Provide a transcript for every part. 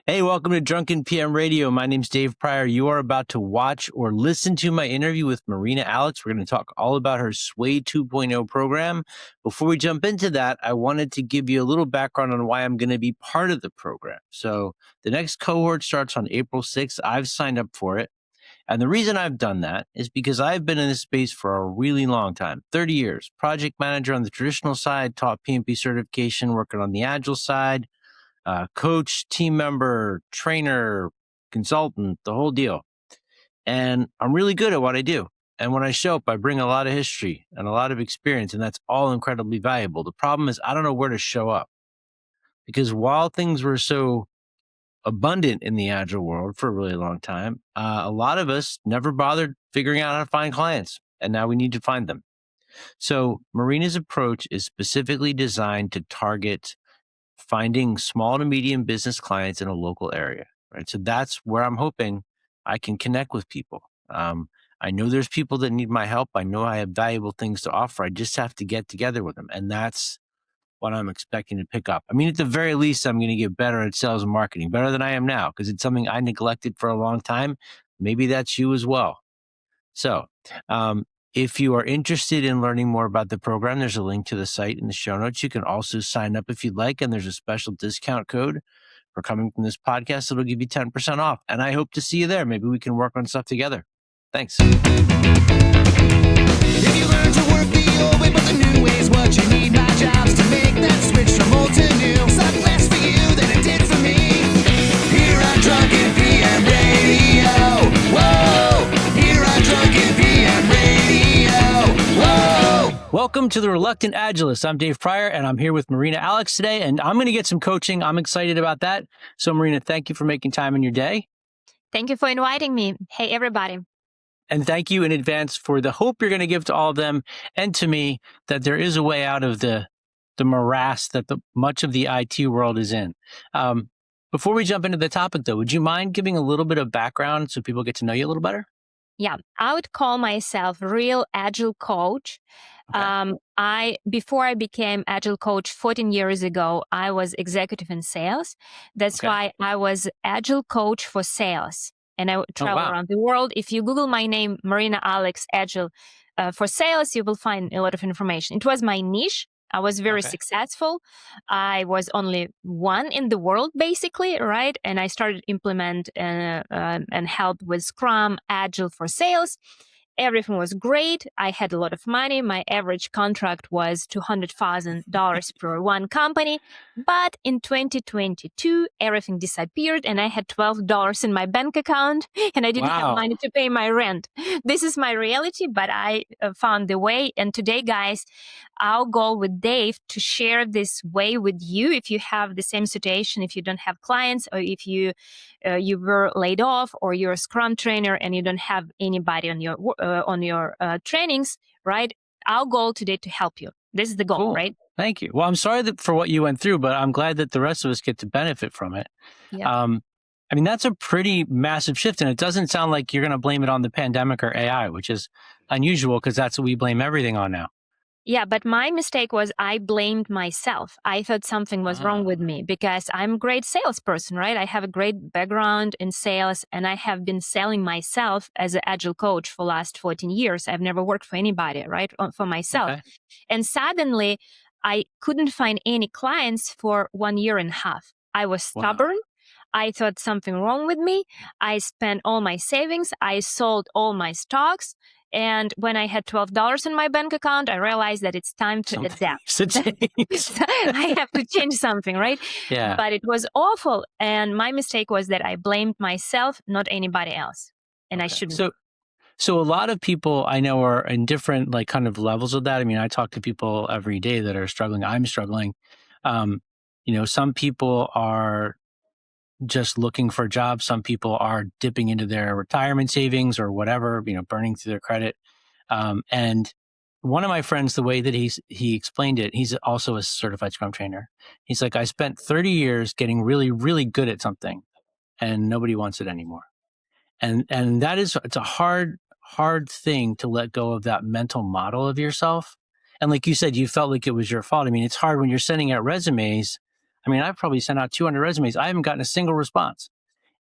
Hey, welcome to Drunken PM Radio. My name's Dave Pryor. You are about to watch or listen to my interview with Marina Alex. We're going to talk all about her Sway 2.0 program. Before we jump into that, I wanted to give you a little background on why I'm going to be part of the program. So the next cohort starts on April 6th. I've signed up for it. And the reason I've done that is because I've been in this space for a really long time, 30 years. Project manager on the traditional side, taught PMP certification, working on the Agile side. Coach, team member, trainer, consultant, the whole deal. And I'm really good at what I do. And when I show up, I bring a lot of history and a lot of experience, and that's all incredibly valuable. The problem is I don't know where to show up because while things were so abundant in the Agile world for a really long time, a lot of us never bothered figuring out how to find clients, and now we need to find them. So Marina's approach is specifically designed to target finding small to medium business clients in a local area, right? So that's where I'm hoping I can connect with people. I know there's people that need my help. I know I have valuable things to offer. I just have to get together with them. And that's what I'm expecting to pick up. I mean, at the very least, I'm going to get better at sales and marketing, better than I am now, because it's something I neglected for a long time. Maybe that's you as well. So, if you are interested in learning more about the program, there's a link to the site in the show notes. You can also sign up if you'd like, and there's a special discount code for coming from this podcast that'll give you 10% off. And I hope to see you there. Maybe we can work on stuff together. Thanks. If you learn to work the old way, but the new way is what you need, my job's to make that switch from old to new. Suck less for you than it did for me. Here on Drunken PM Radio. Whoa! Here on Drunken PM Radio. Whoa! Welcome to The Reluctant Agilist. I'm Dave Pryor, and I'm here with Marina Alex today, and I'm going to get some coaching. I'm excited about that. So, Marina, thank you for making time in your day. Thank you for inviting me. Hey, everybody. And thank you in advance for the hope you're going to give to all of them and to me that there is a way out of the morass that much of the IT world is in. Before we jump into the topic, though, would you mind giving a little bit of background so people get to know you a little better? Yeah, I would call myself real Agile coach. Okay. Before I became Agile coach 14 years ago, I was executive in sales. That's why I was Agile coach for sales. And I would travel around the world. If you Google my name, Marina Alex Agile for sales, you will find a lot of information. It was my niche. I was very successful. I was only one in the world, basically, right? And I started implement and help with Scrum, Agile for sales. Everything was great. I had a lot of money. My average contract was $200,000 per one company. But in 2022, everything disappeared and I had $12 in my bank account and I didn't have money to pay my rent. This is my reality, but I found the way. And today, guys, our goal with Dave to share this way with you. If you have the same situation, if you don't have clients or if you were laid off or you're a Scrum trainer and you don't have anybody on your trainings, right? Our goal today to help you. This is the goal, right? Thank you. Well, I'm sorry for what you went through, but I'm glad that the rest of us get to benefit from it. Yeah. I mean, that's a pretty massive shift, and it doesn't sound like you're going to blame it on the pandemic or AI, which is unusual because that's what we blame everything on now. Yeah, but my mistake was I blamed myself. I thought something was wrong with me because I'm a great salesperson, right? I have a great background in sales and I have been selling myself as an Agile coach for the last 14 years. I've never worked for anybody, right? For myself. Okay. And suddenly I couldn't find any clients for 1.5 years. I was stubborn. I thought something wrong with me. I spent all my savings. I sold all my stocks. And when I had $12 in my bank account, I realized that it's time to adapt. I have to change something, right? Yeah. But it was awful. And my mistake was that I blamed myself, not anybody else. And I shouldn't. So a lot of people I know are in different like kind of levels of that. I mean, I talk to people every day that are struggling. I'm struggling. Some people are just looking for jobs. Some people are dipping into their retirement savings or whatever, burning through their credit. And one of my friends, the way that he explained it, he's also a certified Scrum trainer. He's like, I spent 30 years getting really, really good at something and nobody wants it anymore. And it's a hard thing to let go of that mental model of yourself. And like you said, you felt like it was your fault. I mean, it's hard when you're sending out resumes. I mean, I've probably sent out 200 resumes. I haven't gotten a single response.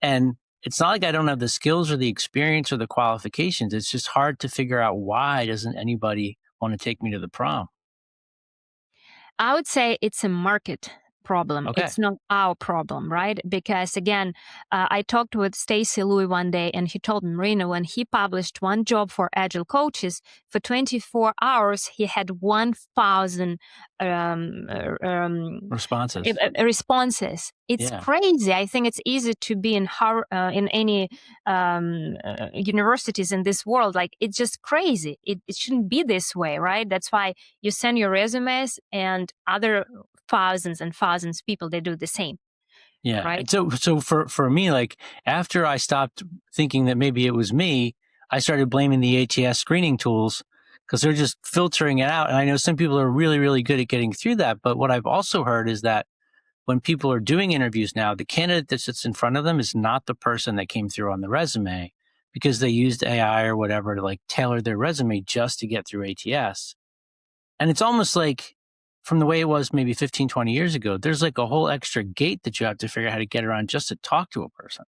And it's not like I don't have the skills or the experience or the qualifications. It's just hard to figure out why doesn't anybody want to take me to the prom? I would say it's a market problem. Okay. It's not our problem, right? Because again, I talked with Stacy Louis one day, and he told me, Marina, when he published one job for Agile coaches, for 24 hours he had 1,000 um, uh, um, Responses. responses. It's Yeah. crazy. I think it's easy to be in any universities in this world. Like, it's just crazy. It shouldn't be this way, right? That's why you send your resumes, and other thousands and thousands of people, they do the same. Yeah. Right. And so for me, like after I stopped thinking that maybe it was me, I started blaming the ATS screening tools because they're just filtering it out. And I know some people are really, really good at getting through that. But what I've also heard is that when people are doing interviews now, the candidate that sits in front of them is not the person that came through on the resume because they used AI or whatever to like tailor their resume just to get through ATS. And it's almost like from the way it was maybe 15, 20 years ago, there's like a whole extra gate that you have to figure out how to get around just to talk to a person.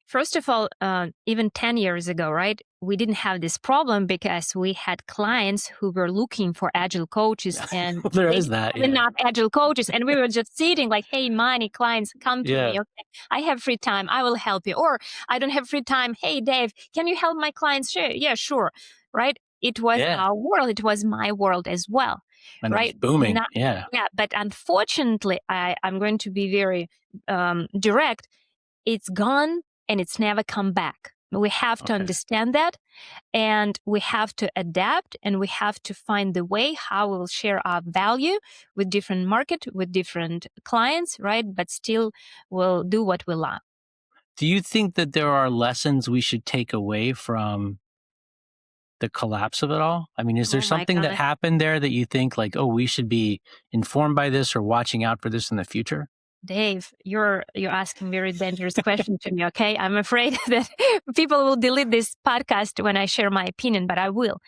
First of all, even 10 years ago, right, we didn't have this problem because we had clients who were looking for Agile coaches, and There they is didn't that. have Yeah. enough Agile coaches. And we were just sitting like, hey, money, clients, come to Yeah. me. Okay, I have free time. I will help you. Or I don't have free time. Hey, Dave, can you help my clients? Sure. Yeah, sure. Right. It was Yeah. our world. It was my world as well. And it was Right. booming. Yeah. Yeah. But unfortunately, I'm going to be very direct. It's gone, and it's never come back. We have to Okay. understand that, and we have to adapt, and we have to find the way how we'll share our value with different market, with different clients, right? But still we'll do what we love. Do you think that there are lessons we should take away from the collapse of it all? I mean, is there Oh my something that God. happened there that you think like, oh, we should be informed by this or watching out for this in the future? Dave, you're asking very dangerous question to me, okay? I'm afraid that people will delete this podcast when I share my opinion, but I will.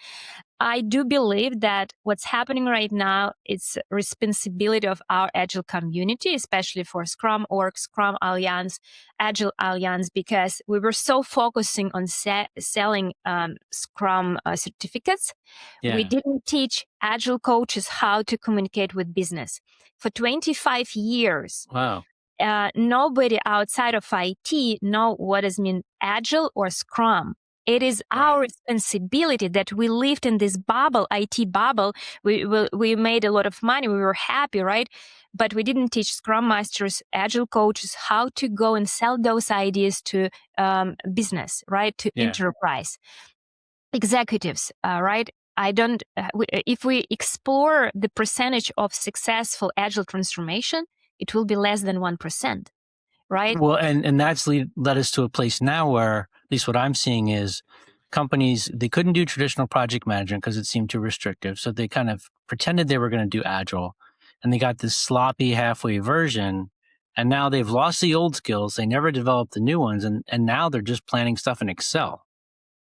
I do believe that what's happening right now is responsibility of our Agile community, especially for Scrum Org, Scrum Alliance, Agile Alliance, because we were so focusing on selling Scrum certificates. We Yeah. didn't teach Agile coaches how to communicate with business. For 25 years, Wow. nobody outside of IT know what does mean Agile or Scrum. It is Right. our responsibility that we lived in this bubble, IT bubble. We made a lot of money. We were happy, right? But we didn't teach Scrum Masters, Agile coaches how to go and sell those ideas to business, right? To Yeah. enterprise executives, right? If we explore the percentage of successful Agile transformation, it will be less than 1%, right? Well, and that's led us to a place now where, at least what I'm seeing is companies, they couldn't do traditional project management because it seemed too restrictive. So they kind of pretended they were going to do Agile, and they got this sloppy halfway version. And now they've lost the old skills. They never developed the new ones. And now they're just planning stuff in Excel,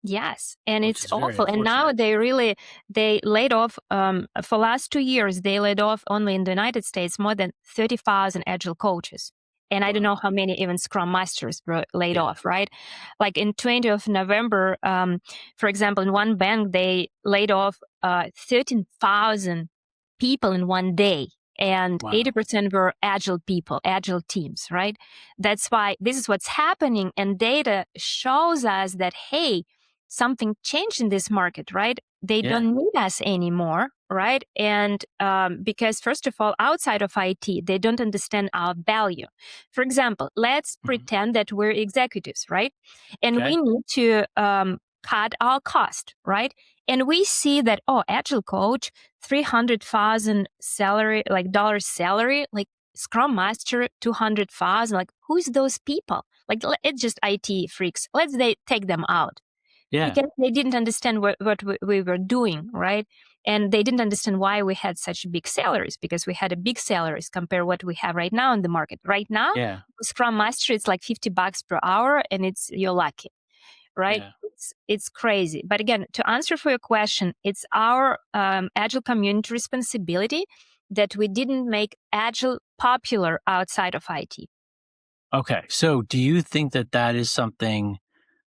Yes, and which it's is very awful. And now unfortunate. they laid off for last 2 years. They laid off only in the United States more than 30,000 Agile coaches, and I don't know Wow. how many even Scrum Masters were laid Yeah. off. Right, like in 20th of November, for example, in one bank they laid off 13,000 people in one day. And Wow. 80% were Agile people, Agile teams, right? That's why this is what's happening. And data shows us that, hey, something changed in this market, right? They Yeah. don't need us anymore, right? And because, first of all, outside of IT, they don't understand our value. For example, let's pretend that we're executives, right? And Okay. we need to cut our cost, right? And we see that, oh, Agile coach, 300,000 salary, like dollars salary, like Scrum Master, 200,000. Like, who's those people? Like, it's just IT freaks. Let's take them out. Yeah. Because they didn't understand what we were doing, right? And they didn't understand why we had such big salaries, because we had a big salaries compared what we have right now in the market. Right now, Yeah. Scrum Master, it's like $50 per hour, and you're lucky, right? Yeah. It's crazy. But again, to answer for your question, it's our Agile community responsibility that we didn't make Agile popular outside of IT. Okay. So do you think that that is something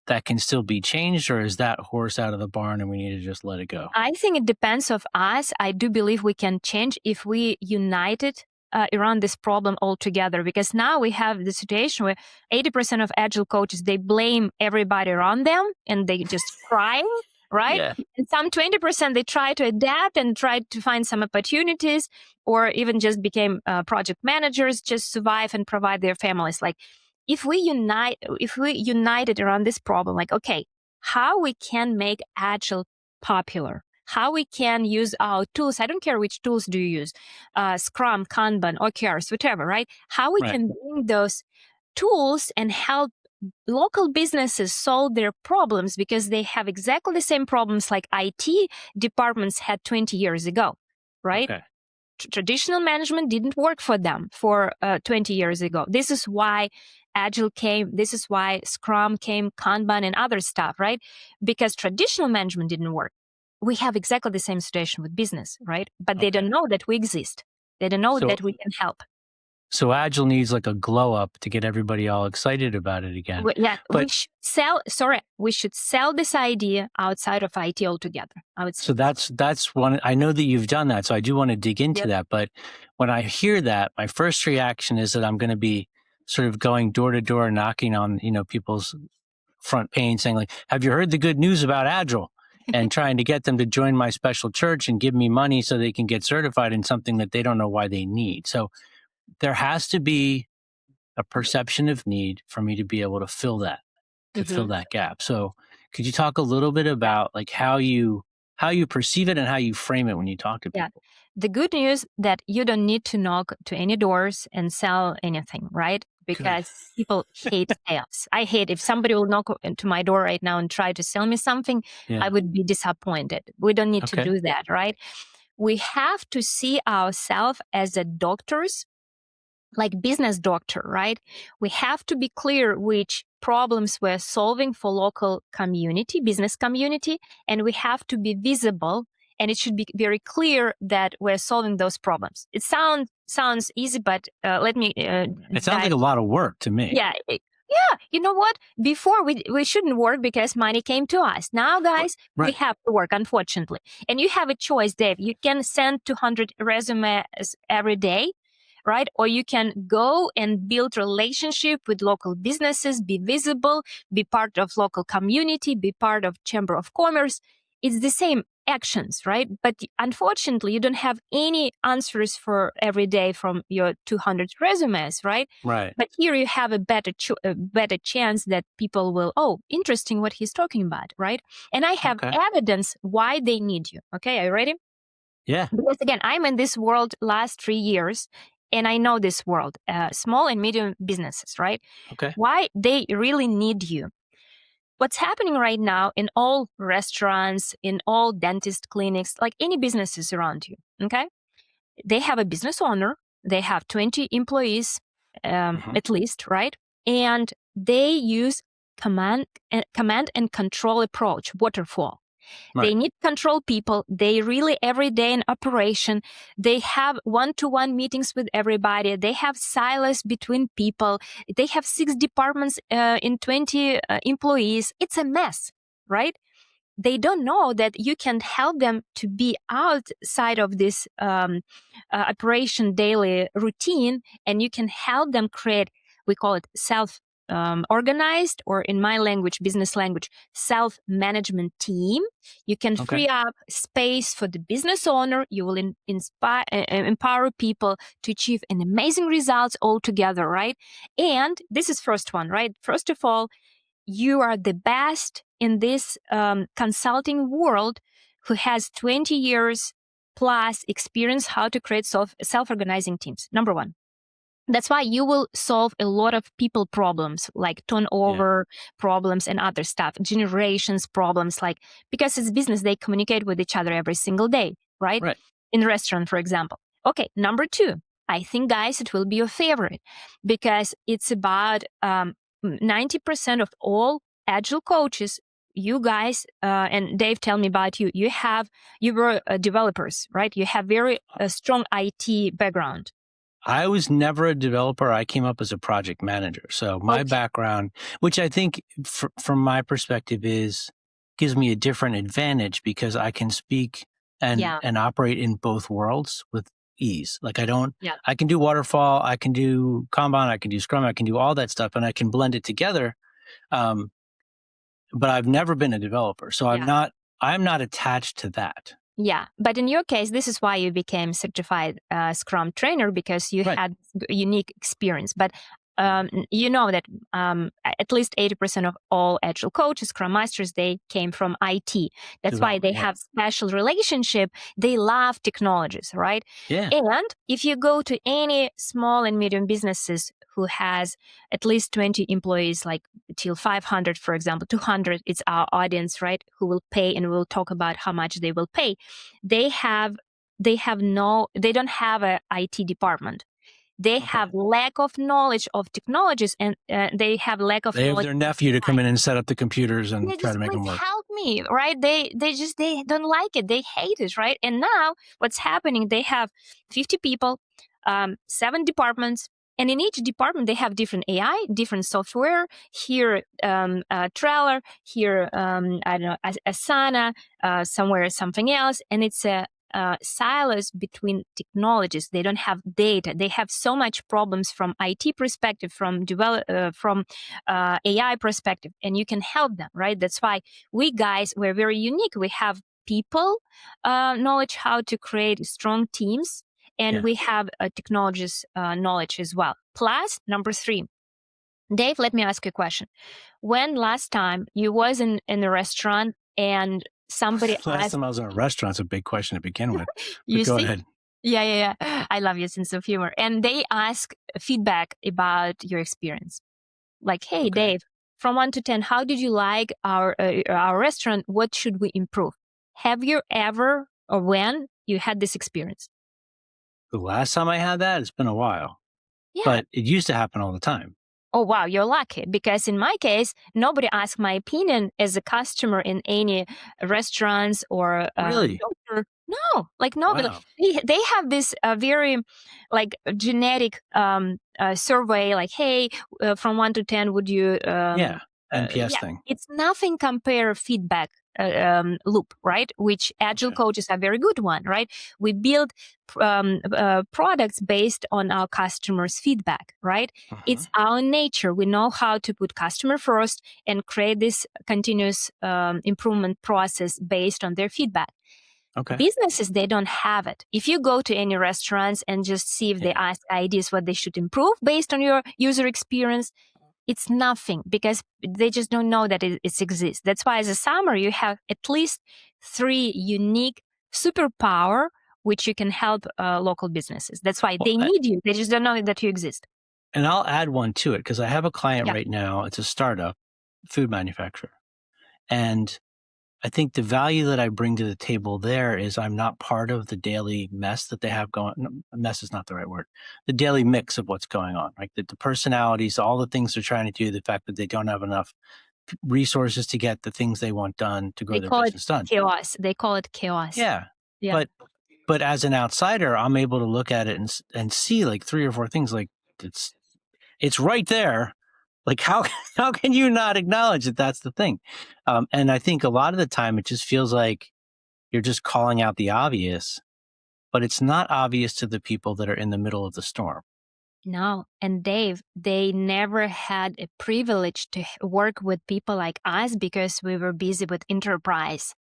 that can still be changed, or is that horse out of the barn and we need to just let it go? I think it depends of us. I do believe we can change if we united around this problem altogether, because now we have the situation where 80% of Agile coaches, they blame everybody around them and they just cry, right? Yeah. And some 20%, they try to adapt and try to find some opportunities, or even just became project managers, just survive and provide their families. Like if we united around this problem, like, okay, how we can make Agile popular, how we can use our tools. I don't care which tools do you use, Scrum, Kanban, OKRs, whatever, right? How we can bring those tools and help local businesses solve their problems, because they have exactly the same problems like IT departments had 20 years ago, right? Okay. Traditional management didn't work for them for 20 years ago. This is why Agile came. This is why Scrum came, Kanban and other stuff, right? Because traditional management didn't work. We have exactly the same situation with business, right? But they don't know that we exist. They don't know that we can help. So Agile needs like a glow up to get everybody all excited about it again. We should sell this idea outside of IT altogether, I would say. So that's one. I know that you've done that, so I do want to dig into that. But when I hear that, my first reaction is that I'm going to be sort of going door to door, knocking on people's front pane, saying like, "Have you heard the good news about Agile?" and trying to get them to join my special church and give me money so they can get certified in something that they don't know why they need. So there has to be a perception of need for me to be able to fill that, fill that gap. So could you talk a little bit about like how you perceive it and how you frame it when you talk to people? The good news that you don't need to knock to any doors and sell anything, right? Because people hate sales. I hate if somebody will knock into my door right now and try to sell me something, I would be disappointed. We don't need to do that, right? We have to see ourselves as a doctors, like business doctor, right? We have to be clear which problems we're solving for local community, business community, and we have to be visible. And it should be very clear that we're solving those problems. It sounds easy, but let me. It sounds like a lot of work to me. Yeah. You know what? Before we shouldn't work because money came to us. Now, guys, we have to work, unfortunately. And you have a choice, Dave. You can send 200 resumes every day, right? Or you can go and build relationship with local businesses, be visible, be part of local community, be part of Chamber of Commerce. It's the same actions, right? But unfortunately, you don't have any answers for every day from your 200 resumes, right? Right. But here you have a better chance that people will, interesting what he's talking about, right? And I have evidence why they need you. Okay, are you ready? Yeah. Because again, I'm in this world last 3 years, and I know this world, small and medium businesses, right? Okay. Why they really need you. What's happening right now in all restaurants, in all dentist clinics, like any businesses around you, okay? They have a business owner. They have 20 employees, at least, right? And they use command and control approach, waterfall. Right. They need control people. They really every day in operation. They have one-to-one meetings with everybody. They have silos between people. They have 6 departments in 20 employees. It's a mess, right? They don't know that you can help them to be outside of this operation daily routine, and you can help them create, we call it organized, or in my language, business language, self-management team. You can free up space for the business owner. You will empower people to achieve an amazing results altogether, right? And this is first one, right? First of all, you are the best in this consulting world who has 20 years plus experience how to create self-organizing teams. Number one. That's why you will solve a lot of people problems like turnover problems and other stuff, generations problems, like because it's business, they communicate with each other every single day, right? In a restaurant, for example. Okay, number 2, I think, guys, it will be your favorite because it's about 90% of all Agile coaches you guys, and Dave, tell me about you. You were developers, right? You have very strong IT background. I was never a developer. I came up as a project manager. So my background, which I think from my perspective gives me a different advantage because I can speak and operate in both worlds with ease. Like I can do waterfall, I can do Kanban, I can do Scrum, I can do all that stuff and I can blend it together. But I've never been a developer. So I'm not attached to that. Yeah, but in your case, this is why you became certified Scrum trainer, because you had unique experience. But you know that at least 80% of all Agile coaches, Scrum masters, they came from IT. That's why they have special relationship. They love technologies, right? Yeah. And if you go to any small and medium businesses who has at least 20 employees, like till 500, for example, 200, it's our audience, right? Who will pay, and we'll talk about how much they will pay. They don't have a IT department. They have lack of knowledge of technologies, and they have lack of knowledge. They have their nephew to come in and set up the computers and try to make them work. Help me, right? They don't like it. They hate it, right? And now what's happening? They have 50 people, 7 departments. And in each department, they have different AI, different software. Here, Trello. Here, I don't know, Asana. Somewhere, something else. And it's a silos between technologies. They don't have data. They have so much problems from IT perspective, from AI perspective, and you can help them, right? That's why we're very unique. We have people knowledge how to create strong teams. And we have technologies knowledge as well. Plus, number 3, Dave, let me ask you a question. When last time you was in a restaurant and somebody last time I was in a restaurant, it's a big question to begin with. You go ahead. Yeah. I love your sense of humor. And they ask feedback about your experience. Like, hey, Dave, from 1 to 10, how did you like our restaurant? What should we improve? Have you ever, or when you had this experience? The last time I had that, it's been a while. Yeah. But it used to happen all the time. Oh, wow, you're lucky. Because in my case, nobody asked my opinion as a customer in any restaurants or really? Doctor. No, like nobody. Wow. They have this very like genetic survey, like, hey, from 1 to 10, would you... NPS thing. It's nothing compare feedback loop, right? Which Agile coaches are very good one, right? We build products based on our customers' feedback, right? It's our nature. We know how to put customer first and create this continuous improvement process based on their feedback. Businesses, they don't have it. If you go to any restaurants and just see if they ask ideas what they should improve based on your user experience, it's nothing, because they just don't know that it exists. That's why as a summary, you have at least 3 unique superpower which you can help local businesses. That's why they need you. They just don't know that you exist. And I'll add one to it, because I have a client right now. It's a startup food manufacturer. And I think the value that I bring to the table there is I'm not part of the daily mess that they have going. No, mess is not the right word. The daily mix of what's going on, right? The personalities, all the things they're trying to do, the fact that they don't have enough resources to get the things they want done to grow their business done. Chaos. They call it chaos. Yeah. But as an outsider, I'm able to look at it and see like 3 or 4 things. Like it's right there. Like how can you not acknowledge that that's the thing? And I think a lot of the time it just feels like you're just calling out the obvious, but it's not obvious to the people that are in the middle of the storm. No. And Dave, they never had a privilege to work with people like us because we were busy with enterprise.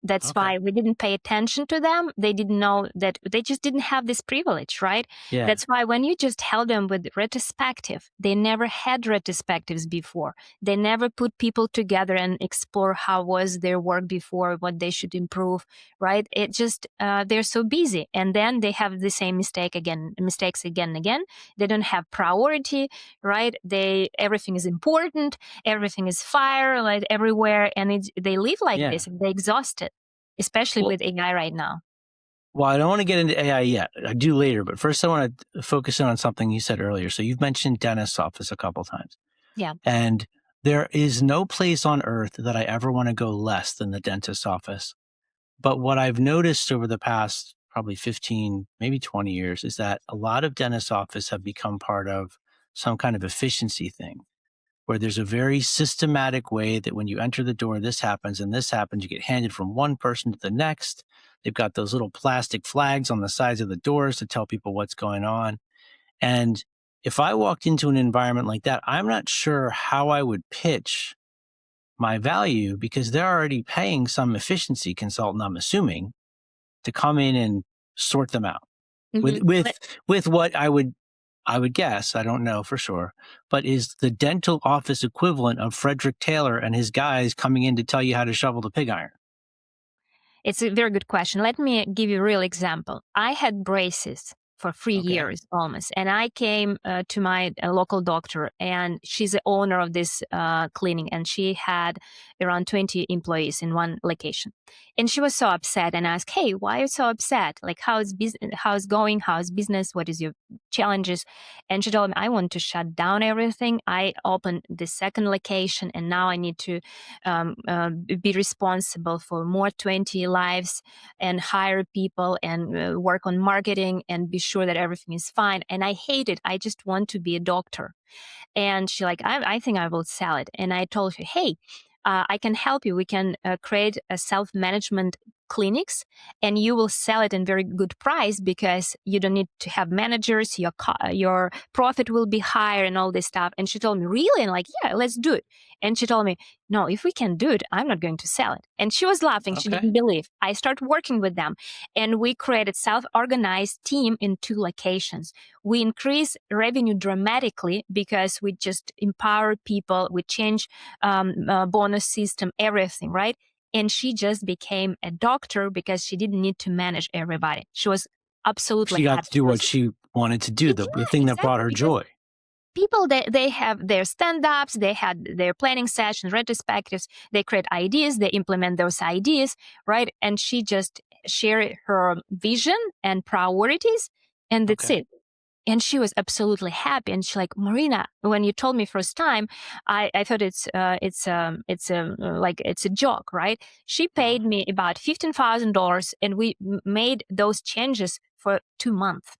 That's why we didn't pay attention to them. They didn't know that they just didn't have this privilege, right? Yeah. That's why when you just held them with retrospective, they never had retrospectives before. They never put people together and explore how was their work before, what they should improve, right? It just, they're so busy. And then they have the same mistakes again and again. They don't have priority, right? Everything is important. Everything is fire, like everywhere. And they live like this and they're exhausted. Especially with AI right now. Well, I don't want to get into AI yet. I do later, but first I want to focus in on something you said earlier. So you've mentioned dentist's office a couple of times. Yeah. And There is no place on earth that I ever want to go less than the dentist's office. But what I've noticed over the past probably 15, maybe 20 years is that a lot of dentist offices have become part of some kind of efficiency thing where there's a very systematic way that when you enter the door, this happens and this happens. You get handed from one person to the next. They've got those little plastic flags on the sides of the doors to tell people what's going on. And if I walked into an environment like that, I'm not sure how I would pitch my value because they're already paying some efficiency consultant, I'm assuming, to come in and sort them out with what I would guess, I don't know for sure, but is the dental office equivalent of Frederick Taylor and his guys coming in to tell you how to shovel the pig iron? It's a very good question. Let me give you a real example. I had braces for 3 years almost, and I came to my local doctor, and she's the owner of this clinic, and she had around 20 employees in one location. And she was so upset, and I asked, "Hey, why are you so upset? Like, how's business? How's going? How's business? What is your challenges?" And she told me, "I want to shut down everything. I opened the second location, and now I need to be responsible for more 20 lives and hire people and work on marketing and be sure that everything is fine. And I hate it. I just want to be a doctor." And she like, I think I will sell it. And I told her, "Hey, I can help you. We can create a self-management clinics, and you will sell it in very good price because you don't need to have managers. Your profit will be higher and all this stuff." And she told me, "Really?" And like, "Yeah, let's do it." And she told me, "No, if we can do it, I'm not going to sell it." And she was laughing. She didn't believe. I started working with them, and we created self-organized team in 2 locations. We increase revenue dramatically because we just empower people. We change bonus system, everything, right? And she just became a doctor because she didn't need to manage everybody. She was absolutely She got happy. to do what she wanted to do, the thing that brought her joy. People, they have their stand-ups, they had their planning sessions, retrospectives, they create ideas, they implement those ideas, right? And she just shared her vision and priorities, and that's it. And she was absolutely happy. And she's like, "Marina, when you told me first time, I thought it's a joke, right?" She paid me about $15,000, and we made those changes for 2 months,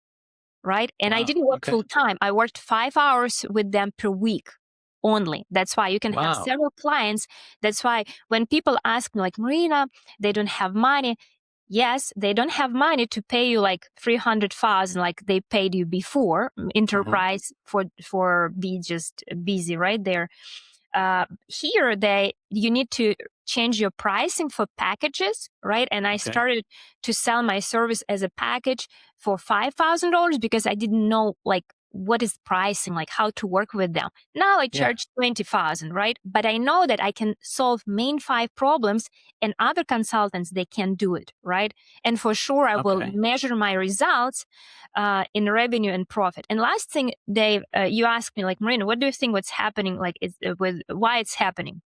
right? And I didn't work full time. I worked 5 hours with them per week only. That's why you can have several clients. That's why when people ask me like, "Marina, they don't have money." Yes, they don't have money to pay you like 300,000 like they paid you before. Enterprise for be just busy right there. Here, you need to change your pricing for packages, right? And I started to sell my service as a package for $5,000 because I didn't know like what is pricing, like how to work with them. Now I charge 20,000, right? But I know that I can solve main 5 problems, and other consultants, they can do it, right? And for sure, I will measure my results in revenue and profit. And last thing, Dave, you asked me like, "Marina, what do you think what's happening? Like, why it's happening?"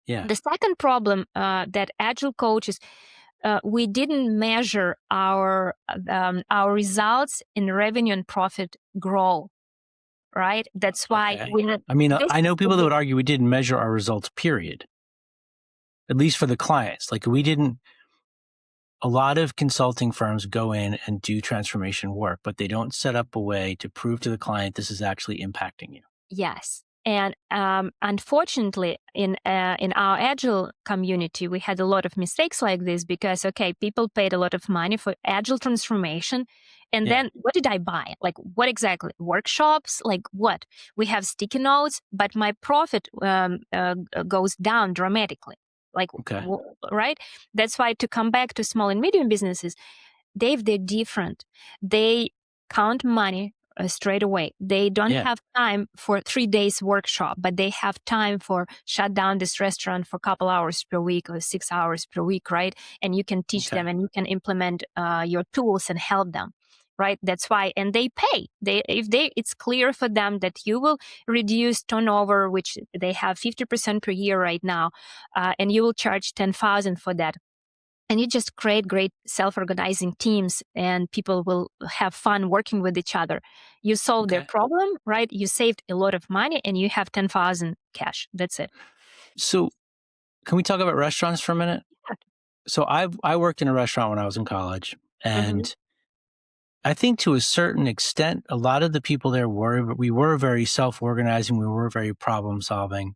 Yeah. The second problem that Agile coaches, we didn't measure our results in revenue and profit grow, right? That's why I know people that would argue we didn't measure our results, period. At least for the clients. Like a lot of consulting firms go in and do transformation work, but they don't set up a way to prove to the client this is actually impacting you. Yes. And unfortunately, in our Agile community, we had a lot of mistakes like this because, people paid a lot of money for Agile transformation. And then what did I buy? Like, what exactly? Workshops? Like what? We have sticky notes, but my profit goes down dramatically. Like, right? That's why to come back to small and medium businesses, they're different. They count money straight away. They don't have time for 3 days workshop, but they have time for shut down this restaurant for a couple hours per week or 6 hours per week, right? And you can teach them and you can implement your tools and help them. Right. That's why, and they pay. It's clear for them that you will reduce turnover, which they have 50% per year right now, and you will charge 10,000 for that. and you just create great self-organizing teams, and people will have fun working with each other. You solve their problem, right? You saved a lot of money, and you have 10,000 cash. That's it. So can we talk about restaurants for a minute? Yeah. So I worked in a restaurant when I was in college, and I think to a certain extent, a lot of the people there we were very self-organizing. We were very problem solving,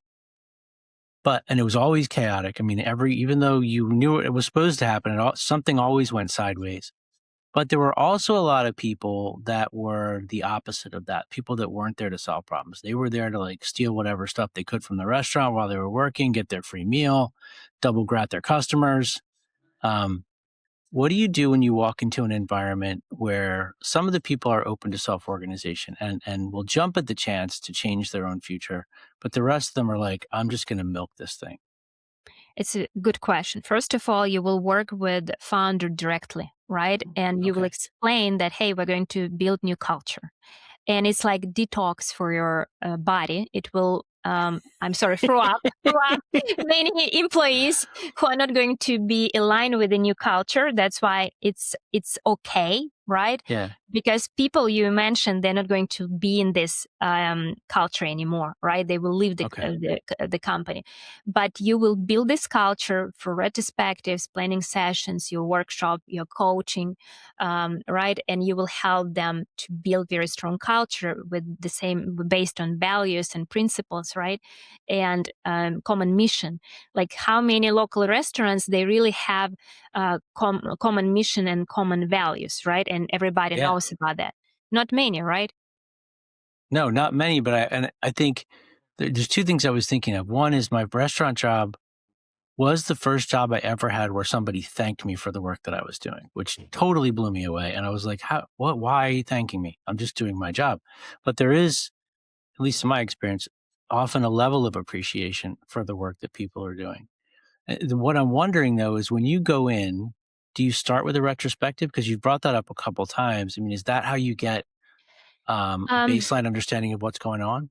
and it was always chaotic. I mean, even though you knew it was supposed to happen, something always went sideways. But there were also a lot of people that were the opposite of that. People that weren't there to solve problems. They were there to like steal whatever stuff they could from the restaurant while they were working, get their free meal, double grat their customers. What do you do when you walk into an environment where some of the people are open to self-organization and will jump at the chance to change their own future, but the rest of them are like, I'm just going to milk this thing? It's a good question. First of all, you will work with founder directly, right? And you will explain that, hey, we're going to build new culture. And it's like detox for your body. It will, throw up many employees who are not going to be aligned with the new culture. That's why it's okay, right? Yeah. Because people you mentioned, they're not going to be in this culture anymore, right? They will leave the company. But you will build this culture for retrospectives, planning sessions, your workshop, your coaching, right? And you will help them to build very strong culture with the same, based on values and principles, right? And common mission. Like how many local restaurants, they really have common mission and common values, right? And everybody knows about that. Not many, right? No, not many, but I think there's two things I was thinking of. One is my restaurant job was the first job I ever had where somebody thanked me for the work that I was doing, which totally blew me away. And I was like, why are you thanking me? I'm just doing my job. But there is, at least in my experience, often a level of appreciation for the work that people are doing. What I'm wondering though is when you go in, do you start with a retrospective? Because you've brought that up a couple times. I mean, is that how you get a baseline understanding of what's going on?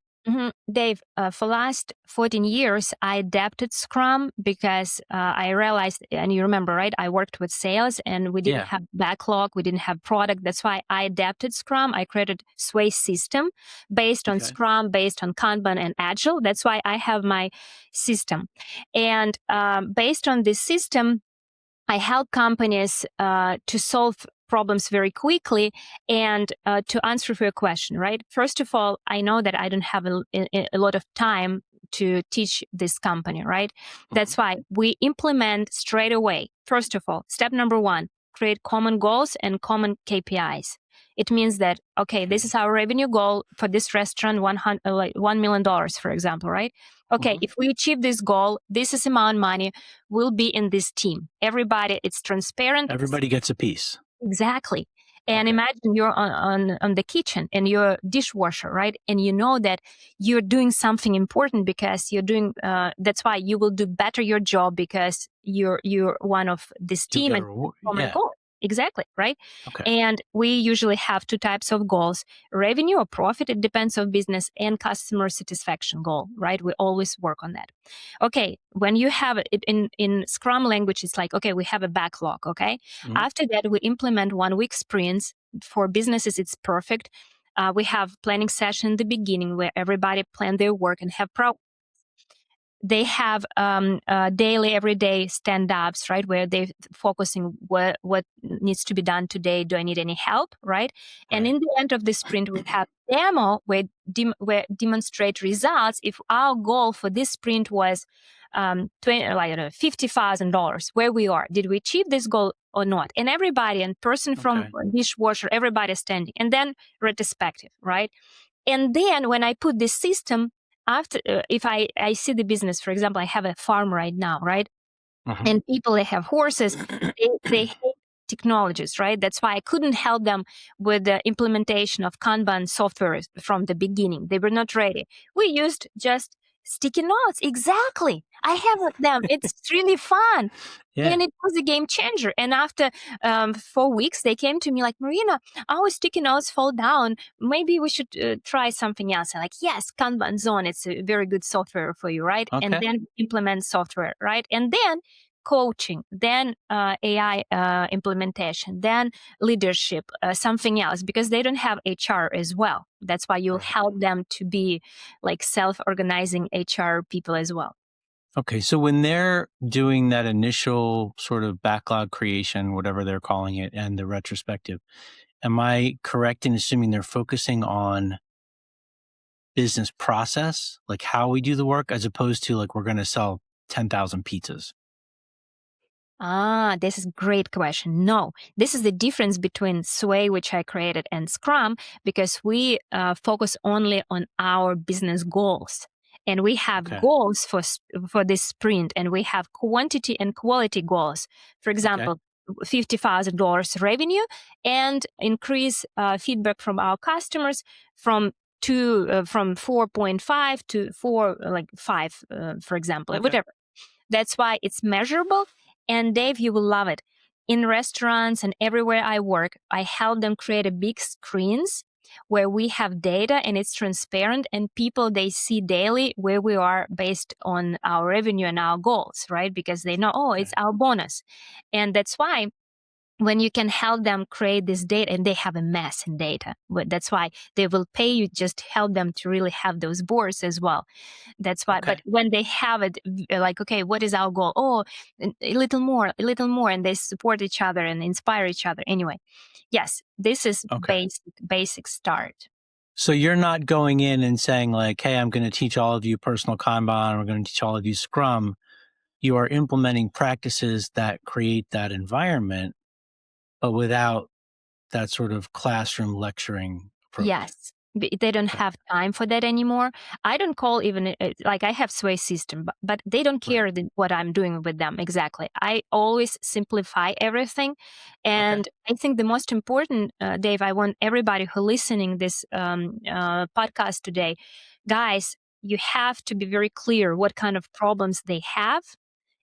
Dave, for last 14 years, I adapted Scrum because I realized, and you remember, right? I worked with sales and we didn't have backlog. We didn't have product. That's why I adapted Scrum. I created Sway system based on Scrum, based on Kanban and Agile. That's why I have my system. And based on this system, I help companies to solve problems very quickly and to answer for your question, right? First of all, I know that I don't have a lot of time to teach this company, right? That's why we implement straight away. First of all, step number one, create common goals and common KPIs. It means that, this is our revenue goal for this restaurant, $1 million, for example, right? If we achieve this goal, this is amount of money will be in this team. Everybody, it's transparent. Everybody gets a piece. Exactly. And imagine you're on the kitchen and you're a dishwasher, right? And you know that you're doing something important because you're doing, that's why you will do better your job because you're one of this team and common goal. Exactly, right? And we usually have two types of goals, revenue or profit, it depends on business, and customer satisfaction goal, right? We always work on that. When you have it in Scrum language, it's like, we have a backlog, After that, we implement 1 week sprints. For businesses, it's perfect. We have planning session in the beginning where everybody plan their work and have they have daily, everyday stand-ups, right, where they're focusing what needs to be done today. Do I need any help, right? And in the end of the sprint, we have demo where demonstrate results. If our goal for this sprint was $50,000, where we are, did we achieve this goal or not? And everybody, and person from dishwasher, everybody standing, and then retrospective, right? And then when I put this system, after, if I see the business, for example, I have a farm right now, right? And people, they have horses, they hate technologies, right? That's why I couldn't help them with the implementation of Kanban software from the beginning. They were not ready. We used just sticky notes. Exactly. I have them. It's really fun. And it was a game changer. And after 4 weeks, they came to me like, Marina, our sticky notes fall down. Maybe we should try something else. I'm like, yes, Kanban Zone. It's a very good software for you, right? And then implement software, right? And then coaching, then AI implementation, then leadership, something else, because they don't have HR as well. That's why you'll help them to be like self-organizing HR people as well. Okay, so when they're doing that initial sort of backlog creation, whatever they're calling it, and the retrospective, am I correct in assuming they're focusing on business process, like how we do the work, as opposed to like we're going to sell 10,000 pizzas? This is a great question. No, this is the difference between Sway, which I created, and Scrum, because we focus only on our business goals. And we have goals for this sprint, and we have quantity and quality goals. For example, $50,000 revenue and increase feedback from our customers from 4.5 to 5, for example, whatever. That's why it's measurable. And Dave, you will love it. In restaurants and everywhere I work, I help them create a big screens where we have data and it's transparent, and people, they see daily where we are based on our revenue and our goals, right? Because they know, it's our bonus. And that's why when you can help them create this data, and they have a mess in data, but that's why they will pay you, just help them to really have those boards as well. That's why. But when they have it, like, okay, what is our goal? Oh, a little more, and they support each other and inspire each other. Anyway, yes, this is basic start. So you're not going in and saying like, hey, I'm going to teach all of you personal Kanban, or we're going to teach all of you Scrum. You are implementing practices that create that environment, but without that sort of classroom lecturing approach. Yes. They don't have time for that anymore. I don't call even, like I have Sway system, but they don't care what I'm doing with them exactly. I always simplify everything. And I think the most important, Dave, I want everybody who listening this podcast today, guys, you have to be very clear what kind of problems they have.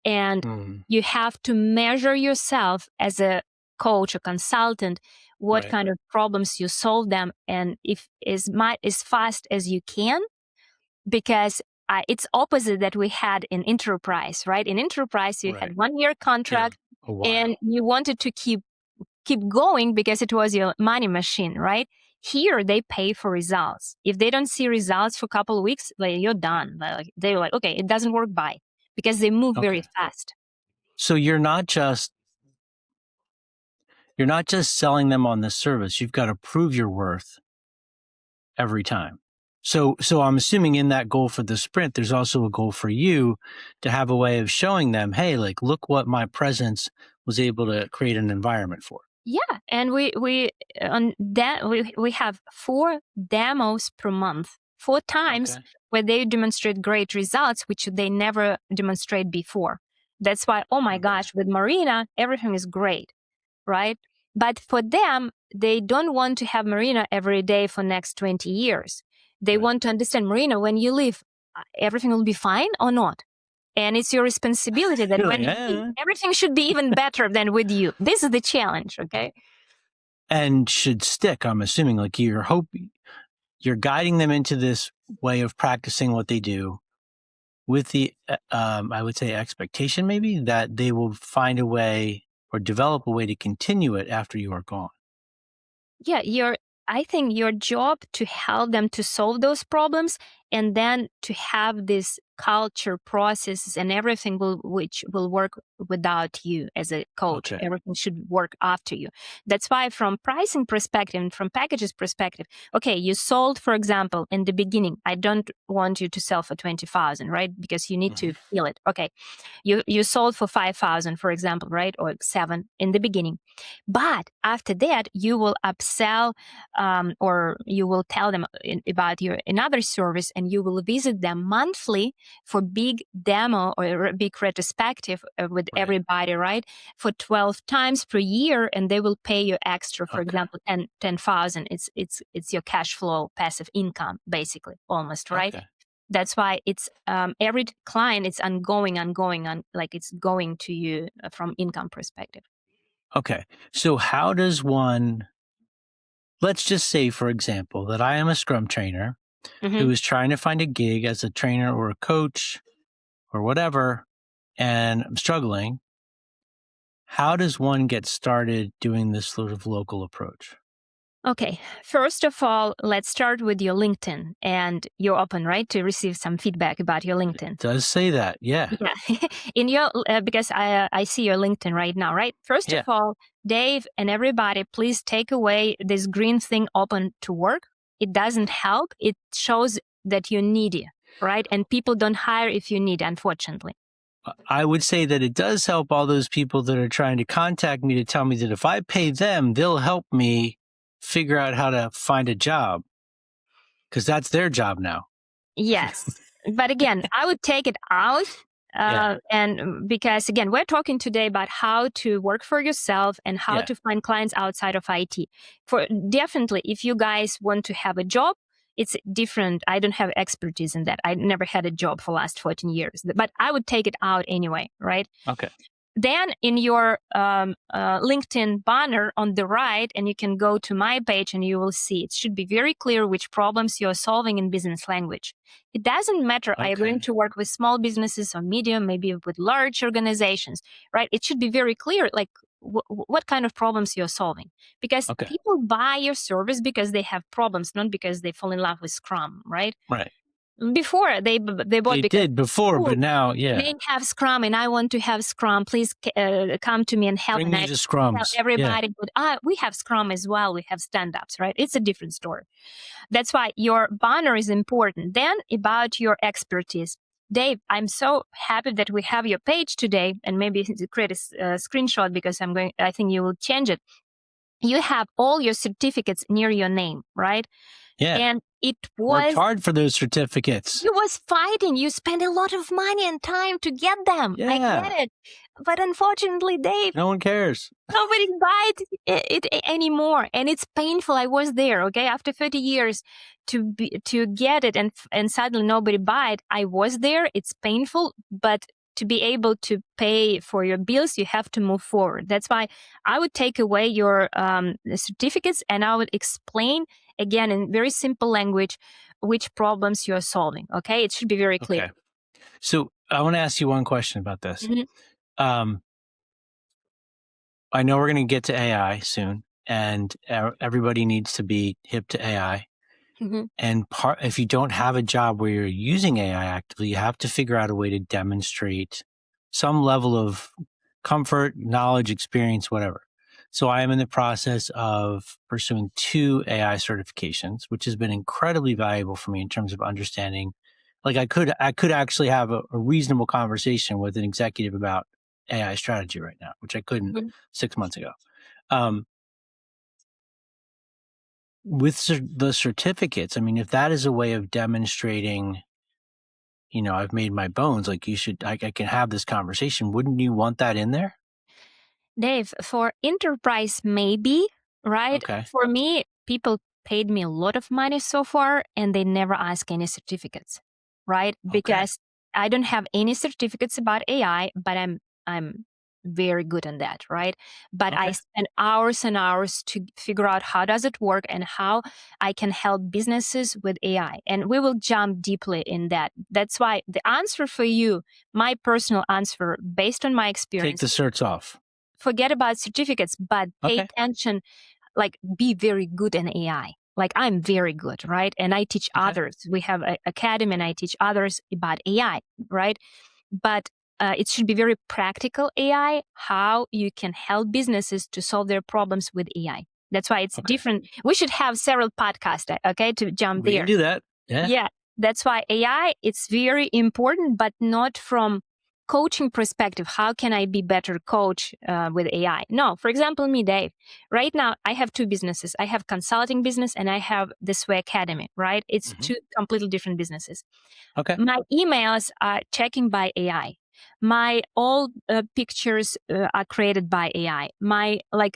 And you have to measure yourself as a coach or consultant, what kind of problems you solve them, and if as fast as you can, because it's opposite that we had in enterprise, right? In enterprise, you had 1 year contract and you wanted to keep going because it was your money machine, right? Here, they pay for results. If they don't see results for a couple of weeks, like, you're done. Like, they're like, okay, it doesn't work, bye, because they move very fast. So you're not just selling them on the service. You've got to prove your worth every time. So I'm assuming in that goal for the sprint, there's also a goal for you to have a way of showing them, hey, like, look what my presence was able to create an environment for. Yeah, and we have 4 demos per month, 4 times where they demonstrate great results, which they never demonstrate before. That's why, oh my gosh, with Marina, everything is great, right? But for them, they don't want to have Marina every day for next 20 years. They want to understand, Marina, when you leave, everything will be fine or not? And it's your responsibility that when you leave, everything should be even better than with you. This is the challenge, okay? And should stick, I'm assuming. Like, you're guiding them into this way of practicing what they do with the, I would say, expectation maybe that they will find a way or develop a way to continue it after you are gone. Yeah, I think your job to help them to solve those problems, and then to have this culture, processes, and everything which will work without you as a coach. Everything should work after you. That's why from pricing perspective and from packages perspective, okay, you sold, for example, in the beginning, I don't want you to sell for 20,000, right? Because you need to feel it. Okay, you sold for 5,000, for example, right? Or 7 in the beginning. But after that, you will upsell, or you will tell them about your another service, and you will visit them monthly for big demo or a big retrospective with everybody, right? For 12 times per year, and they will pay you extra, for example, 10,000. It's your cash flow, passive income, basically, almost, right? That's why it's every client, it's ongoing, like it's going to you from income perspective. Okay. So how does one, let's just say, for example, that I am a Scrum trainer who is trying to find a gig as a trainer or a coach or whatever, and I'm struggling. How does one get started doing this sort of local approach? Okay. First of all, let's start with your LinkedIn, and you're open, right, to receive some feedback about your LinkedIn. It does say that. Yeah. Yeah. In your, because I see your LinkedIn right now, right? First of all, Dave and everybody, please take away this green thing open to work. It doesn't help. It shows that you're needy, right? And people don't hire if you need, unfortunately. I would say that it does help all those people that are trying to contact me to tell me that if I pay them, they'll help me figure out how to find a job, because that's their job now. Yes. But again, I would take it out. And because again, we're talking today about how to work for yourself and how to find clients outside of IT. For definitely, if you guys want to have a job, it's different. I don't have expertise in that. I never had a job for the last 14 years, but I would take it out anyway, right? Okay. Then in your LinkedIn banner on the right, and you can go to my page and you will see it should be very clear which problems you're solving in business language. It doesn't matter. Are you going to work with small businesses or medium, maybe with large organizations, right? It should be very clear, like what kind of problems you're solving. Because people buy your service because they have problems, not because they fall in love with Scrum, right? Right. Before they bought they because did before, but now, they have Scrum and I want to have Scrum. Please come to me and help. Bring me the Scrums. Tell everybody, but we have Scrum as well. We have stand-ups, right? It's a different story. That's why your banner is important. Then about your expertise. Dave, I'm so happy that we have your page today, and maybe create a screenshot because I think you will change it. You have all your certificates near your name, right? Yeah. And it worked hard for those certificates. You was fighting. You spent a lot of money and time to get them. Yeah. I get it. But unfortunately, Dave, no one cares. Nobody buys it anymore. And it's painful. I was there, okay? After 30 years to get it and suddenly nobody buy it. I was there. It's painful, but to be able to pay for your bills, you have to move forward. That's why I would take away your certificates and I would explain again in very simple language which problems you're solving. Okay, it should be very clear. Okay. So I want to ask you one question about this. Mm-hmm. I know we're going to get to AI soon, and everybody needs to be hip to AI. Mm-hmm. And if you don't have a job where you're using AI actively, you have to figure out a way to demonstrate some level of comfort, knowledge, experience, whatever. So I am in the process of pursuing 2 AI certifications, which has been incredibly valuable for me in terms of understanding. Like I could actually have a reasonable conversation with an executive about AI strategy right now, which I couldn't 6 months ago. With the certificates, I mean, if that is a way of demonstrating, I've made my bones, like I can have this conversation. Wouldn't you want that in there? Dave, for enterprise, maybe, right? Okay. For me, people paid me a lot of money so far and they never ask any certificates, right? Because I don't have any certificates about AI, but I'm very good on that, right? But I spend hours and hours to figure out how does it work and how I can help businesses with AI. And we will jump deeply in that. That's why the answer for you, my personal answer based on my experience. Take the certs off. Forget about certificates, but pay attention, like be very good in AI. Like I'm very good, right? And I teach others. We have an academy and I teach others about AI, right? But it should be very practical AI, how you can help businesses to solve their problems with AI. That's why it's different. We should have several podcasts, to jump there. We can do that. Yeah. Yeah. That's why AI, it's very important, but not from coaching perspective. How can I be better coach with AI? No, for example, me, Dave, right now I have 2 businesses. I have consulting business and I have This Way Academy, right? It's 2 completely different businesses. My emails are checking by AI. My all pictures are created by AI.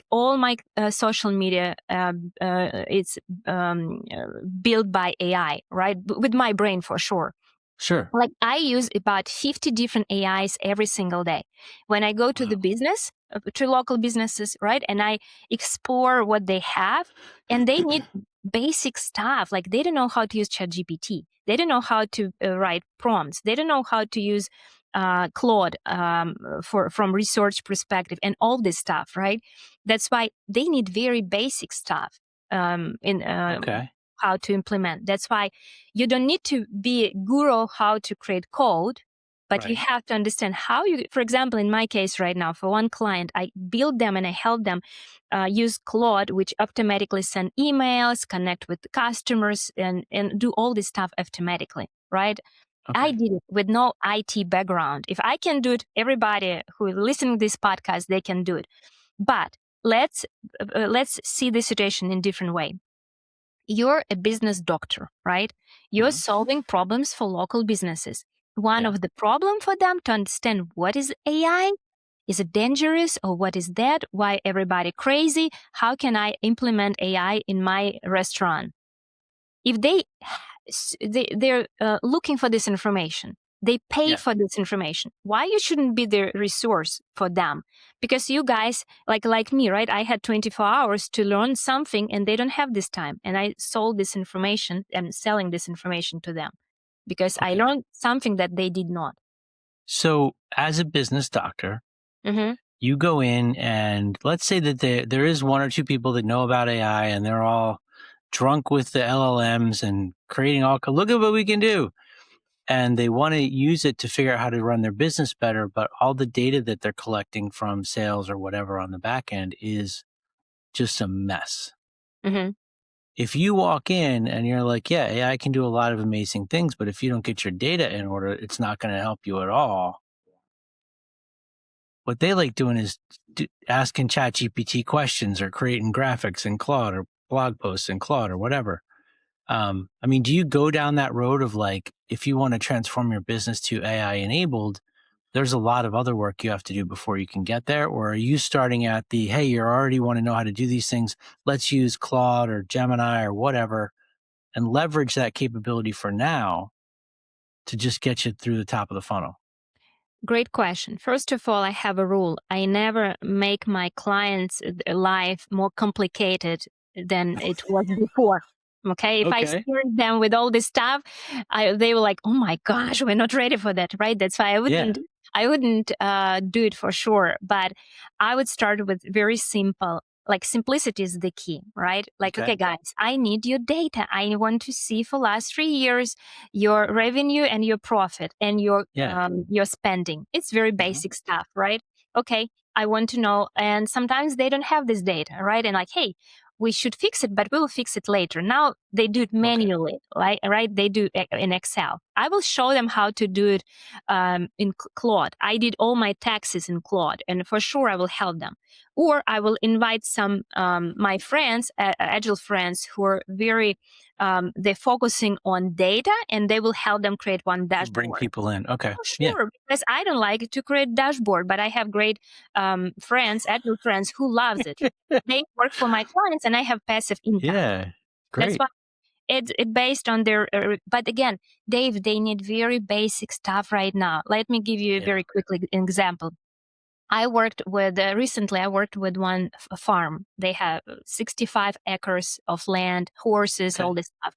All my social media, it's built by AI, right? With my brain for sure. Sure. Like I use about 50 different AIs every single day. When I go to the business, to local businesses, right? And I explore what they have and they need basic stuff. Like they don't know how to use ChatGPT. They don't know how to write prompts. They don't know how to use Claude from research perspective and all this stuff, right? That's why they need very basic stuff in how to implement. That's why you don't need to be a guru how to create code, but you have to understand how you, for example, in my case right now, for one client, I build them and I help them use Claude, which automatically send emails, connect with the customers, and do all this stuff automatically, right? Okay. I did it with no IT background. If I can do it, everybody who is listening to this podcast, they can do it. But let's see the situation in a different way. You're a business doctor, right? You're solving problems for local businesses. One of the problem for them to understand what is AI, is it dangerous or what is that? Why everybody crazy? How can I implement AI in my restaurant? If they're looking for this information, they pay for this information. Why you shouldn't be the resource for them? Because you guys, like me, right? I had 24 hours to learn something and they don't have this time. And I sold this information and selling this information to them because I learned something that they did not. So as a business doctor, you go in and let's say that there is one or two people that know about AI and they're all drunk with the LLMs and creating look at what we can do. And they want to use it to figure out how to run their business better. But all the data that they're collecting from sales or whatever on the back end is just a mess. If you walk in and you're like, yeah, AI can do a lot of amazing things, but if you don't get your data in order, it's not going to help you at all. What they like doing is asking ChatGPT questions or creating graphics in Claude or blog posts in Claude or whatever. I mean, do you go down that road of like, if you want to transform your business to AI enabled, there's a lot of other work you have to do before you can get there? Or are you starting at the, hey, you already want to know how to do these things. Let's use Claude or Gemini or whatever and leverage that capability for now to just get you through the top of the funnel? Great question. First of all, I have a rule. I never make my clients' life more complicated than it was before. Okay. If I scared them with all this stuff, they were like, oh my gosh, we're not ready for that. Right. That's why I wouldn't do it for sure. But I would start with very simple. Like simplicity is the key, right? Like, okay, guys, I need your data. I want to see for last 3 years your revenue and your profit and your spending. It's very basic stuff, right? Okay, I want to know. And sometimes they don't have this data, right? And like, hey, we should fix it, but we'll fix it later. Now they do it manually, right? They do it in Excel. I will show them how to do it in Claude. I did all my taxes in Claude, and for sure I will help them. Or I will invite some my friends, Agile friends, who are very they're focusing on data, and they will help them create one dashboard. Bring people in, okay? Sure, because I don't like to create dashboard, but I have great friends, Agile friends, who loves it. They work for my clients, and I have passive income. Yeah, great. That's why it's based on their. But again, Dave, they need very basic stuff right now. Let me give you a very quick example. I worked with recently. I worked with one farm. They have 65 acres of land, horses, all this stuff.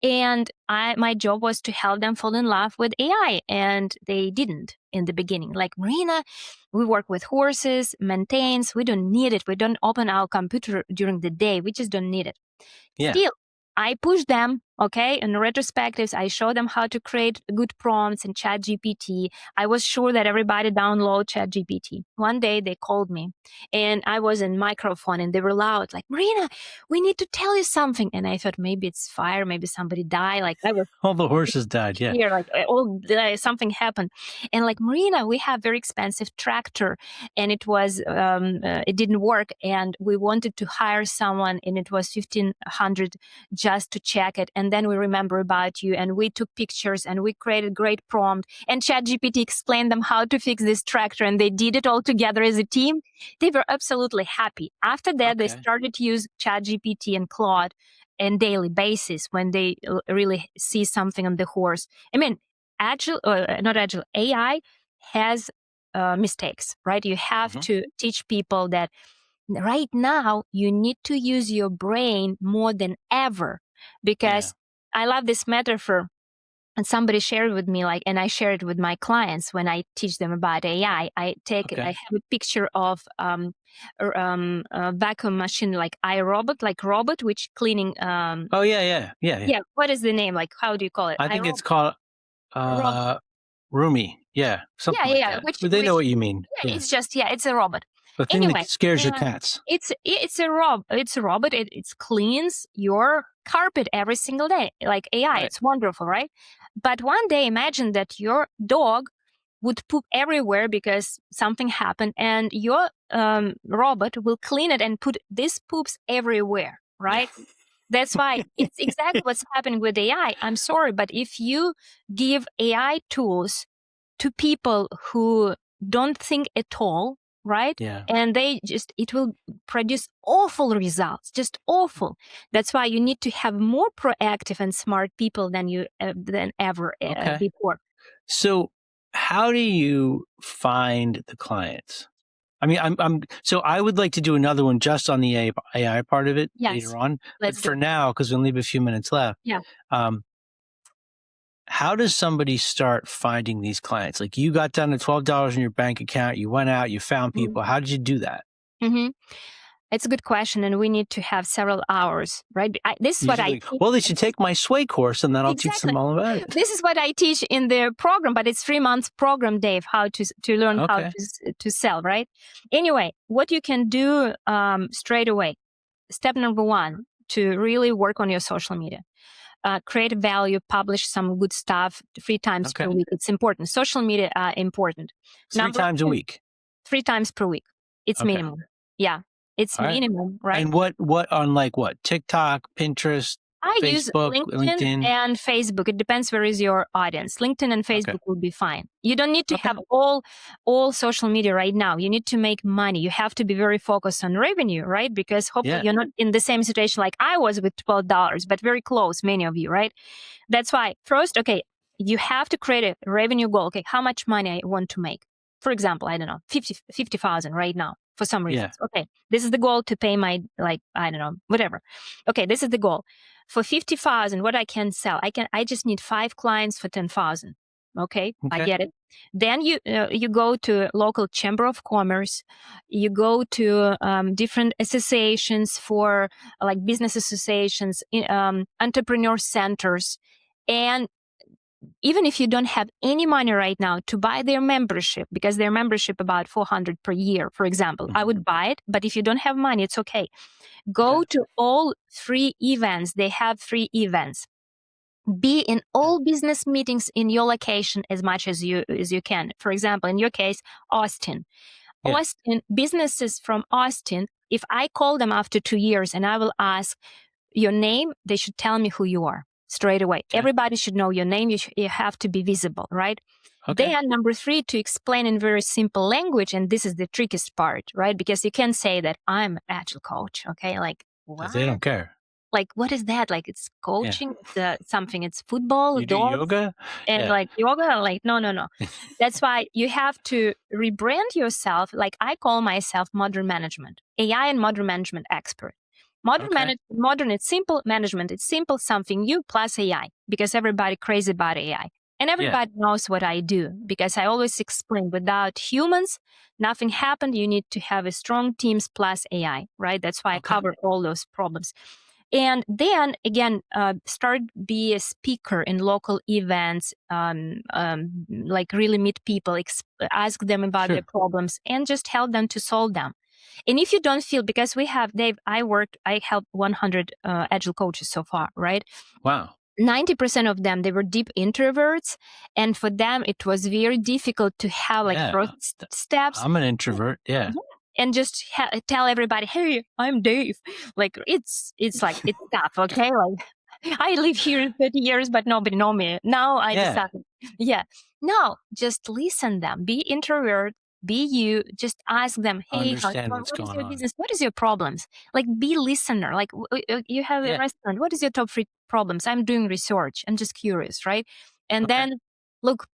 And my job was to help them fall in love with AI, and they didn't in the beginning. Like, Marina, we work with horses, maintains. We don't need it. We don't open our computer during the day. We just don't need it. Still, I push them, okay? In retrospectives, I show them how to create good prompts in ChatGPT. I was sure that everybody download ChatGPT. One day they called me and I was in microphone and they were loud, like, Marina, we need to tell you something. And I thought maybe it's fire, maybe somebody died. Like, I was all the horses died, here, like, something happened. And like, Marina, we have very expensive tractor and it was, it didn't work. And we wanted to hire someone and it was $1,500 just to check it. And then we remember about you and we took pictures and we created great prompt and ChatGPT explained them how to fix this tractor and they did it all together as a team. They were absolutely happy. After that, they started to use ChatGPT and Claude on daily basis when they really see something on the horse. I mean, AI has mistakes, right? You have to teach people that right now you need to use your brain more than ever, because I love this metaphor. and somebody shared with me, and I share it with my clients when I teach them about AI. I have a picture of a vacuum machine, like robot, which cleaning. Yeah. What is the name? Like, how do you call it? I think it's called Roomy. Yeah, something like that. But they know what you mean. Yeah, it's just it's a robot. The thing that scares your cats. It's a robot. It cleans your carpet every single day, like AI. Right. It's wonderful, right? But one day, imagine that your dog would poop everywhere because something happened, and your robot will clean it and put these poops everywhere, right? That's why it's exactly what's happening with AI. I'm sorry, but if you give AI tools to people who don't think at all, right? Yeah. And it will produce awful results, just awful. That's why you need to have more proactive and smart people than ever before. So how do you find the clients? I mean, so I would like to do another one just on the AI part of it later on. But for now, because we only have a few minutes left. Yeah. How does somebody start finding these clients? Like, you got down to $12 in your bank account, you went out, you found people. How did you do that? It's a good question, and we need to have several hours, right? This is what I teach. Well, they should take my Sway course, and then I'll teach them all about it. This is what I teach in the program, but it's 3 months program, Dave, how to learn how to sell, right? Anyway, what you can do straight away. Step number 1, to really work on your social media. Create value, publish some good stuff 3 times per week. It's important. Social media are important. 3 times a week? 3 times per week. It's minimum. Yeah. It's minimum, right? And what on TikTok, Pinterest, Facebook, use LinkedIn and Facebook. It depends where is your audience. LinkedIn and Facebook will be fine. You don't need to have all social media right now. You need to make money. You have to be very focused on revenue, right? Because hopefully you're not in the same situation like I was with $12, but very close, many of you, right? That's why first, you have to create a revenue goal. Okay, how much money I want to make? For example, I don't know, 50,000 right now. For some reasons. Yeah. Okay. This is the goal to pay my, I don't know, whatever. Okay. This is the goal. For 50,000, what I can sell, I just need 5 clients for 10,000. Okay. I get it. Then you go to local chamber of commerce. You go to different associations for business associations, entrepreneur centers, and even if you don't have any money right now to buy their membership, because their membership about $400 per year, for example, I would buy it. But if you don't have money, it's okay. Go to all 3 events. They have 3 events. Be in all business meetings in your location as much as you can. For example, in your case, Austin. Yeah. Austin, businesses from Austin, if I call them after 2 years and I will ask your name, they should tell me who you are. Straight away. Okay. Everybody should know your name. You have to be visible, right? Okay. Then number 3, to explain in very simple language, and this is the trickiest part, right? Because you can say that I'm an Agile coach, okay? What? They don't care. What is that? It's coaching, it's something, it's football, you do yoga? And yoga, no. That's why you have to rebrand yourself. I call myself modern management, AI and modern management expert. Modern, it's simple management. It's simple something new plus AI, because everybody crazy about AI. And everybody knows what I do, because I always explain, without humans, nothing happened. You need to have a strong teams plus AI, right? That's why I cover all those problems. And then again, be a speaker in local events, really meet people, ask them about their problems, and just help them to solve them. And if you don't feel, because we have, Dave, I helped 100 Agile coaches so far, right? Wow. 90% of them, they were deep introverts. And for them, it was very difficult to have first steps. I'm an introvert. Yeah. And just tell everybody, hey, I'm Dave. It's tough, okay? I live here 30 years, but nobody know me. Now I decided. Yeah. No, just listen them. Be introvert. Be you. Just ask them, hey, what is your business? What is your problems? Be listener. You have a restaurant. What is your top 3 problems? I'm doing research. I'm just curious, right? And then, look,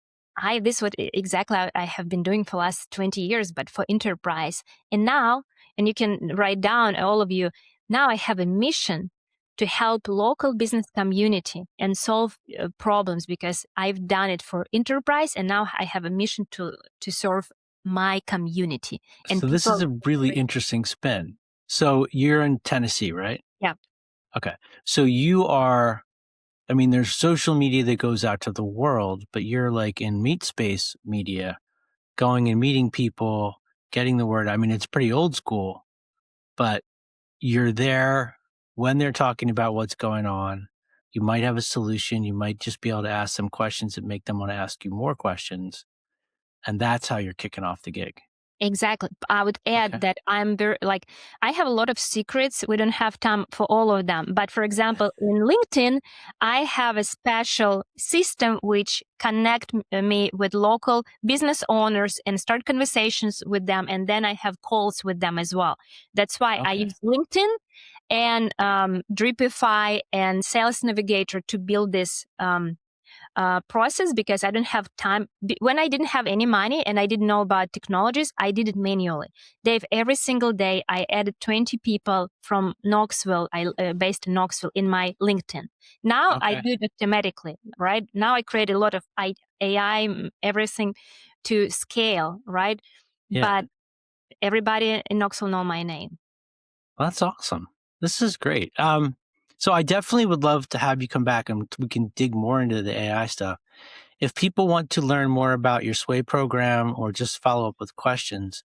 this is what exactly I have been doing for the last 20 years, but for enterprise. And now, and you can write down, all of you, now I have a mission to help local business community and solve problems, because I've done it for enterprise, and now I have a mission to serve my community. And so this is a really interesting spin. So you're in Tennessee, right? Yeah. Okay. So you are, I mean, there's social media that goes out to the world, but you're like in meat space media, going and meeting people, getting the word. I mean, it's pretty old school, but you're there when they're talking about what's going on. You might have a solution. You might just be able to ask them questions that make them want to ask you more questions. And that's how you're kicking off the gig. Exactly. I would add that I'm very, like, I have a lot of secrets. We don't have time for all of them. But for example, in LinkedIn, I have a special system which connect me with local business owners and start conversations with them. And then I have calls with them as well. That's why I use LinkedIn and Dripify and Sales Navigator to build this process, because I don't have time. When I didn't have any money and I didn't know about technologies, I did it manually. Dave, every single day I added 20 people from Knoxville, based in Knoxville, in my LinkedIn. Now I do it automatically, right? Now I create a lot of AI, everything to scale, right? Yeah. But everybody in Knoxville know my name. Well, that's awesome. This is great. So I definitely would love to have you come back and we can dig more into the AI stuff. If people want to learn more about your Sway program or just follow up with questions,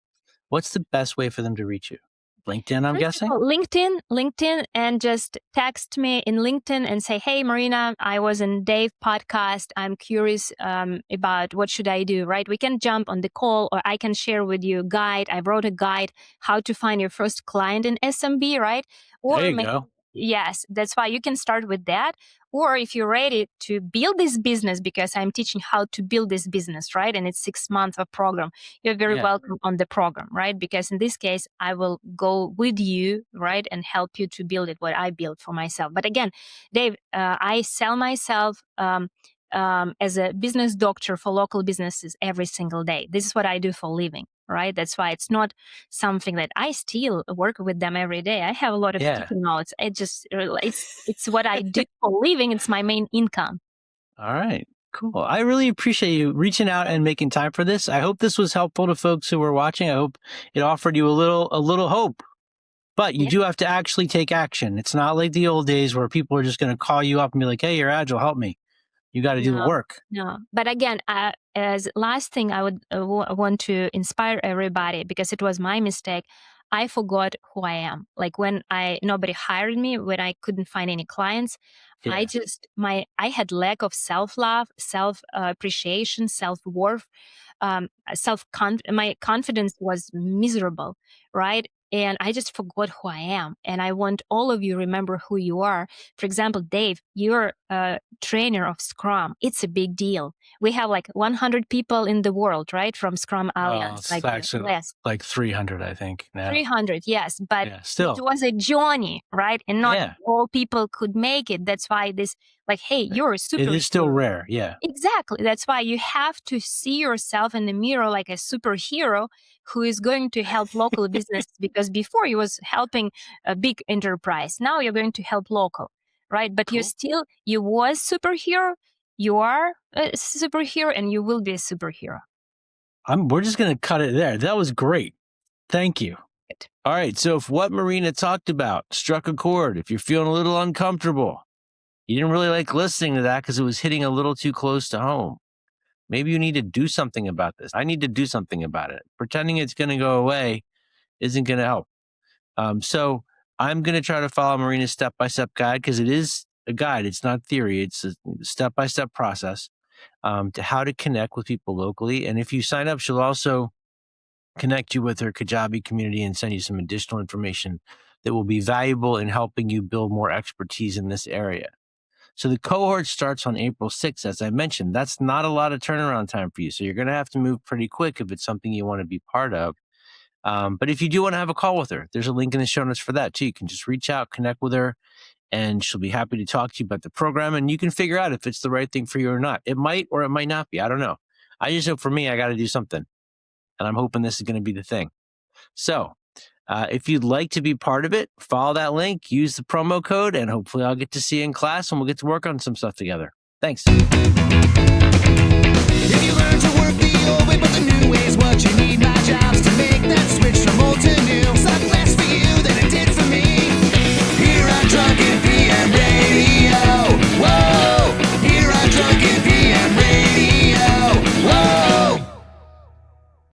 what's the best way for them to reach you? LinkedIn, I'm guessing? LinkedIn, and just text me in LinkedIn and say, hey, Marina, I was in Dave podcast. I'm curious about what should I do, right? We can jump on the call, or I can share with you a guide. I wrote a guide, how to find your first client in SMB, right? Or there you go. Yes, that's why you can start with that. Or if you're ready to build this business, because I'm teaching how to build this business, right? And it's 6 months of program. You're very welcome on the program, right? Because in this case, I will go with you, right? And help you to build it, what I built for myself. But again, Dave, I sell myself as a business doctor for local businesses every single day. This is what I do for a living, right? That's why it's not something that I still work with them every day. I have a lot of sticky notes. It's what I do for a living. It's my main income. All right, cool. I really appreciate you reaching out and making time for this. I hope this was helpful to folks who were watching. I hope it offered you a little hope. But you do have to actually take action. It's not like the old days where people are just going to call you up and be like, hey, you're Agile, help me. You got to do the work. No, but again, as last thing, I would want to inspire everybody, because it was my mistake. I forgot who I am. Like when nobody hired me, when I couldn't find any clients, I had lack of self-love, self-appreciation, self-worth, my confidence was miserable, right? And I just forgot who I am. And I want all of you remember who you are. For example, Dave, you're a trainer of Scrum. It's a big deal. We have like 100 people in the world, right? From Scrum Alliance. It's actually like 300, I think. Now. 300, yes. But still. It was a journey, right? And not all people could make it. That's why this, like, hey, you're a superhero. It is still rare, yeah. Exactly. That's why you have to see yourself in the mirror like a superhero who is going to help local businesses, because before you was helping a big enterprise. Now you're going to help local, right? But you was superhero, you are a superhero, and you will be a superhero. We're just going to cut it there. That was great. Thank you. All right. So if what Marina talked about struck a chord, if you're feeling a little uncomfortable, you didn't really like listening to that because it was hitting a little too close to home, maybe you need to do something about this. I need to do something about it. Pretending it's going to go away isn't going to help. So I'm going to try to follow Marina's step-by-step guide, because it is a guide. It's not theory. It's a step-by-step process to how to connect with people locally. And if you sign up, she'll also connect you with her Kajabi community and send you some additional information that will be valuable in helping you build more expertise in this area. So the cohort starts on April 6th, as I mentioned. That's not a lot of turnaround time for you. So you're going to have to move pretty quick if it's something you want to be part of. But if you do want to have a call with her, there's a link in the show notes for that too. You can just reach out, connect with her, and she'll be happy to talk to you about the program. And you can figure out if it's the right thing for you or not. It might or it might not be. I don't know. I just know for me, I got to do something. And I'm hoping this is going to be the thing. So If you'd like to be part of it, follow that link, use the promo code, and hopefully I'll get to see you in class and we'll get to work on some stuff together. Thanks. If you learn to work the old way, but the new way is what you need, my job's to make that switch from old to new.